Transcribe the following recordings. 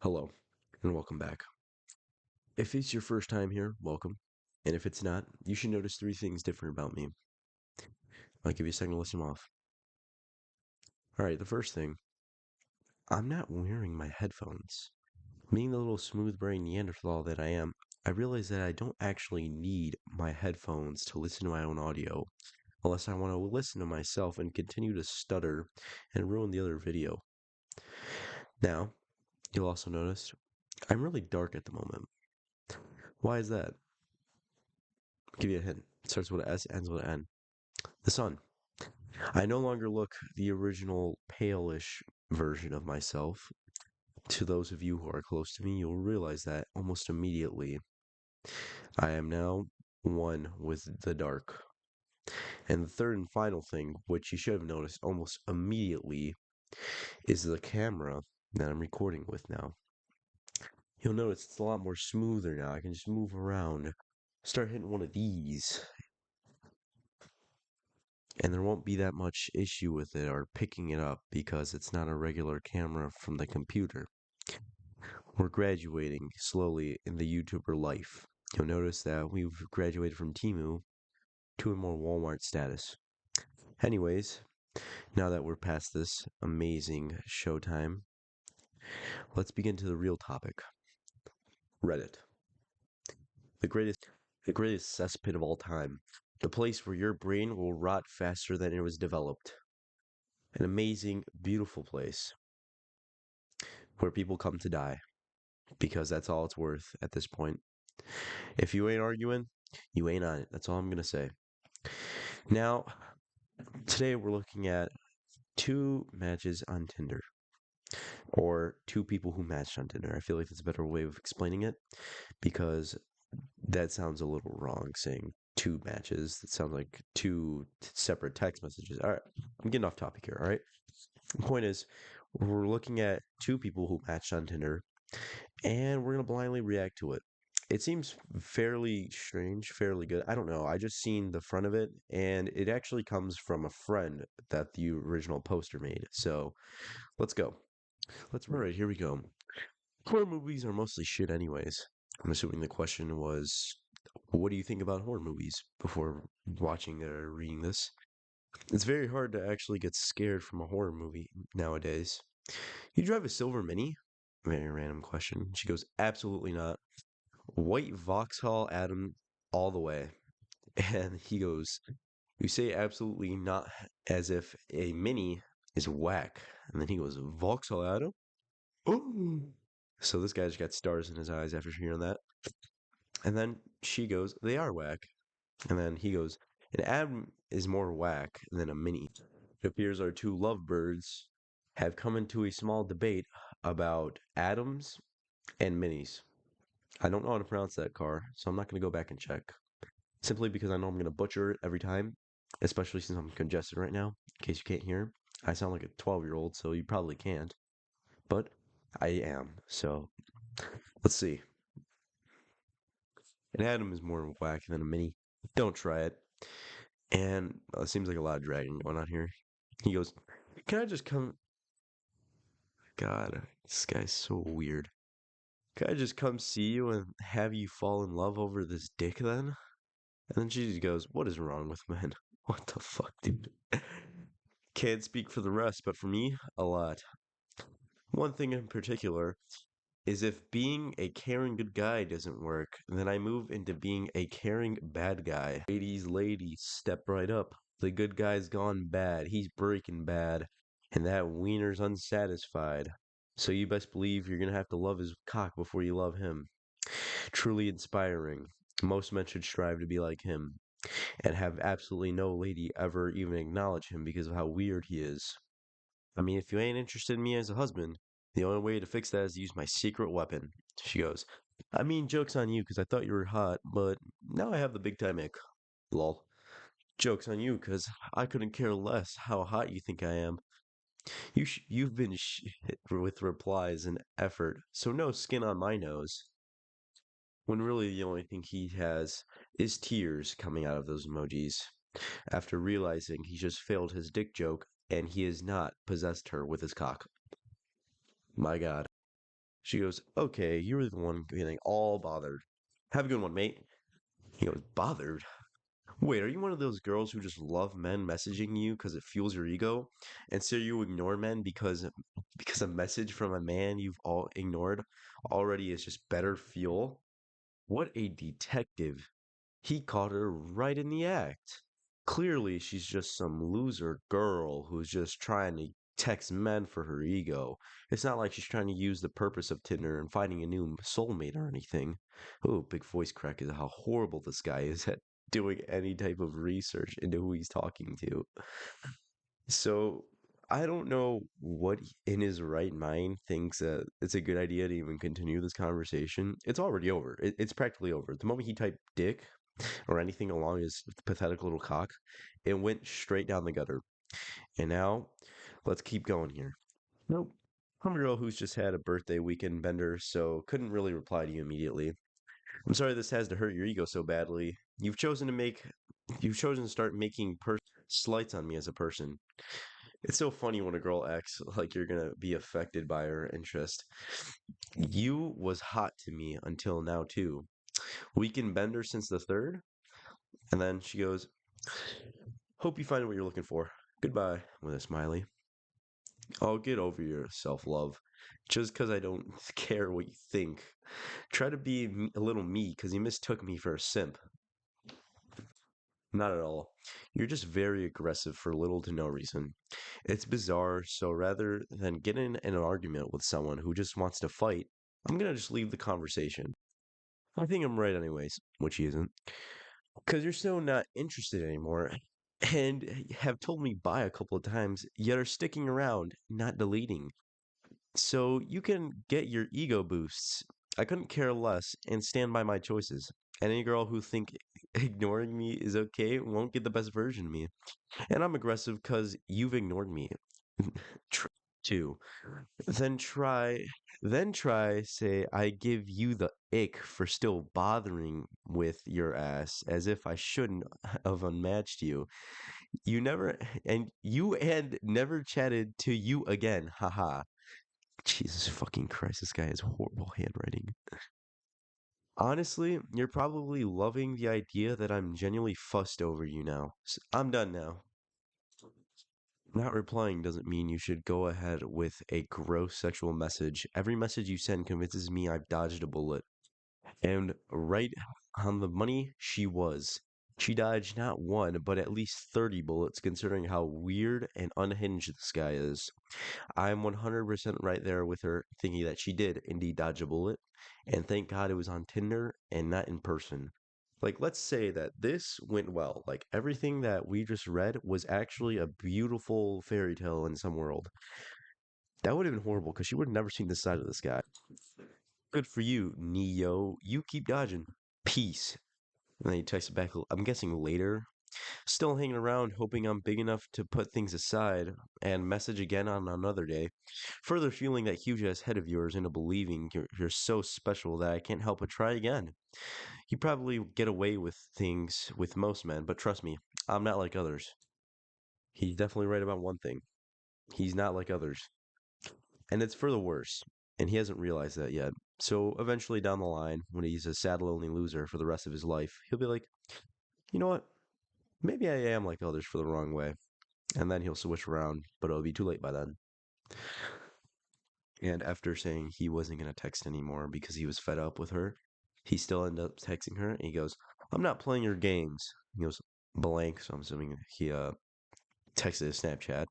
Hello, and welcome back. If it's your first time here, welcome. And if it's not, you should notice three things different about me. I'll give you a second to list them off. Alright, the first thing, I'm not wearing my headphones. Being the little smooth brain Neanderthal that I am, I realize that I don't actually need my headphones to listen to my own audio, unless I want to listen to myself and continue to stutter and ruin the other video. Now, you'll also notice I'm really dark at the moment. Why is that? I'll give you a hint. It starts with an S, ends with an N. The sun. I no longer look the original palish version of myself. To those of you who are close to me, you'll realize that almost immediately. I am now one with the dark. And the third and final thing, which you should have noticed almost immediately, is the camera that I'm recording with now. You'll notice it's a lot more smoother now. I can just move around, start hitting one of these, and there won't be that much issue with it or picking it up because it's not a regular camera from the computer. We're graduating slowly in the YouTuber life. You'll notice that we've graduated from Temu to a more Walmart status. Anyways, now that we're past this amazing showtime, let's begin to the real topic. Reddit. The greatest cesspit of all time. The place where your brain will rot faster than it was developed. An amazing, beautiful place where people come to die because that's all it's worth at this point. If you ain't arguing, you ain't on it. That's all I'm going to say. Now, today we're looking at two matches on Tinder, or two people who matched on Tinder. I feel like that's a better way of explaining it because that sounds a little wrong saying two matches. That sounds like two separate text messages. All right, I'm getting off topic here. All right. The point is, we're looking at two people who matched on Tinder, and we're going to blindly react to it. It seems fairly strange, fairly good. I don't know. I just seen the front of it, and it actually comes from a friend that the original poster made. So let's go. All right, here we go. Horror movies are mostly shit, anyways. I'm assuming the question was, what do you think about horror movies before watching or reading this? It's very hard to actually get scared from a horror movie nowadays. You drive a silver mini? Very random question. She goes, absolutely not. White Vauxhall Adam all the way. And he goes, you say absolutely not as if a mini is whack. And then he goes, Vauxhall Adam? Oh. So this guy just got stars in his eyes after hearing that. And then she goes, they are whack. And then he goes, an Adam is more whack than a mini. It appears our two lovebirds have come into a small debate about Adams and minis. I don't know how to pronounce that car, so I'm not going to go back and check. Simply because I know I'm going to butcher it every time, especially since I'm congested right now, in case you can't hear. I sound like a 12-year-old, so you probably can't. But I am, so let's see. An Adam is more whack than a mini. Don't try it. And it seems like a lot of dragging going on here. He goes, can I just come... God, this guy's so weird. Can I just come see you and have you fall in love over this dick then? And then she just goes, what is wrong with men? What the fuck, dude? Can't speak for the rest, but for me, a lot. One thing in particular is if being a caring good guy doesn't work, then I move into being a caring bad guy. Ladies, step right up. The good guy's gone bad. He's breaking bad. And that wiener's unsatisfied. So you best believe you're gonna have to love his cock before you love him. Truly inspiring. Most men should strive to be like him and have absolutely no lady ever even acknowledge him because of how weird he is. I mean, if you ain't interested in me as a husband, the only way to fix that is to use my secret weapon. She goes, I mean, joke's on you because I thought you were hot, but now I have the big time ick. Lol. Joke's on you because I couldn't care less how hot you think I am. You've been with replies and effort, so no skin on my nose. When really the only thing he has is tears coming out of those emojis after realizing he just failed his dick joke and he has not possessed her with his cock. My God. She goes, okay, you were the one getting all bothered. Have a good one, mate. He goes, bothered? Wait, are you one of those girls who just love men messaging you because it fuels your ego, and so you ignore men because a message from a man you've all ignored already is just better fuel? What a detective. He caught her right in the act. Clearly, she's just some loser girl who's just trying to text men for her ego. It's not like she's trying to use the purpose of Tinder and finding a new soulmate or anything. Oh, big voice crack is how horrible this guy is at doing any type of research into who he's talking to. So, I don't know what in his right mind thinks that it's a good idea to even continue this conversation. It's already over. It's practically over. The moment he typed dick or anything along his pathetic little cock, it went straight down the gutter. And now, let's keep going here. Nope. I'm a girl who's just had a birthday weekend bender, so couldn't really reply to you immediately. I'm sorry this has to hurt your ego so badly. You've chosen to start making slights on me as a person. It's so funny when a girl acts like you're gonna be affected by her interest. You was hot to me until now too. Weekend bender since the third? And then she goes, hope you find what you're looking for. Goodbye, with a smiley. Oh, get over your self love. Just because I don't care what you think. Try to be a little me because you mistook me for a simp. Not at all. You're just very aggressive for little to no reason. It's bizarre, so rather than get in an argument with someone who just wants to fight, I'm gonna just leave the conversation. I think I'm right, anyways, which he isn't. Because you're so not interested anymore and have told me bye a couple of times, yet are sticking around, not deleting. So you can get your ego boosts. I couldn't care less and stand by my choices. And any girl who think ignoring me is okay won't get the best version of me. And I'm aggressive because you've ignored me. Tr- Too. Then try, say I give you the ick for still bothering with your ass as if I shouldn't have unmatched you. You never chatted to you again. Haha. Jesus fucking Christ, this guy has horrible handwriting. Honestly, you're probably loving the idea that I'm genuinely fussed over you now. I'm done now. Not replying doesn't mean you should go ahead with a gross sexual message. Every message you send convinces me I've dodged a bullet. And right on the money, she was. She dodged not one, but at least 30 bullets, considering how weird and unhinged this guy is. I'm 100% right there with her, thinking that she did indeed dodge a bullet. And thank God it was on Tinder and not in person. Like, let's say that this went well. Like, everything that we just read was actually a beautiful fairy tale in some world. That would have been horrible because she would have never seen this side of this guy. Good for you, Neo. You keep dodging. Peace. And then he texted back, I'm guessing later. Still hanging around, hoping I'm big enough to put things aside and message again on another day. Further fueling that huge ass head of yours into believing you're so special that I can't help but try again. You probably get away with things with most men, but trust me, I'm not like others. He's definitely right about one thing. He's not like others. And it's for the worse. And he hasn't realized that yet. So eventually down the line, when he's a sad, lonely loser for the rest of his life, he'll be like, you know what? Maybe I am like others for the wrong way. And then he'll switch around, but it'll be too late by then. And after saying he wasn't going to text anymore because he was fed up with her, he still ended up texting her. And he goes, I'm not playing your games. He goes, blank. So I'm assuming he texted his Snapchat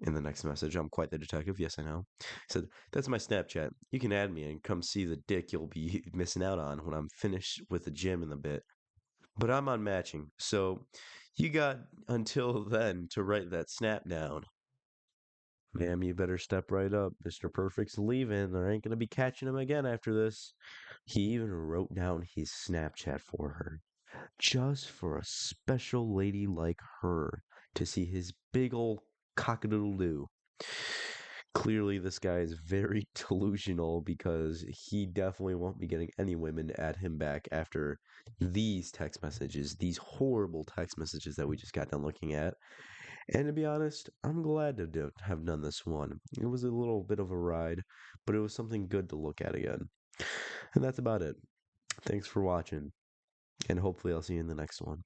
in the next message. I'm quite the detective. Yes, I know. He said, that's my Snapchat. You can add me and come see the dick you'll be missing out on when I'm finished with the gym in a bit. But I'm on matching. So you got until then to write that snap down. Ma'am, you better step right up. Mr. Perfect's leaving. There ain't going to be catching him again after this. He even wrote down his Snapchat for her. Just for a special lady like her to see his big old cockadoodle-doo. Clearly, this guy is very delusional because he definitely won't be getting any women to add him back after these text messages, these horrible text messages that we just got done looking at. And to be honest, I'm glad to have done this one. It was a little bit of a ride, but it was something good to look at again. And that's about it. Thanks for watching, and hopefully I'll see you in the next one.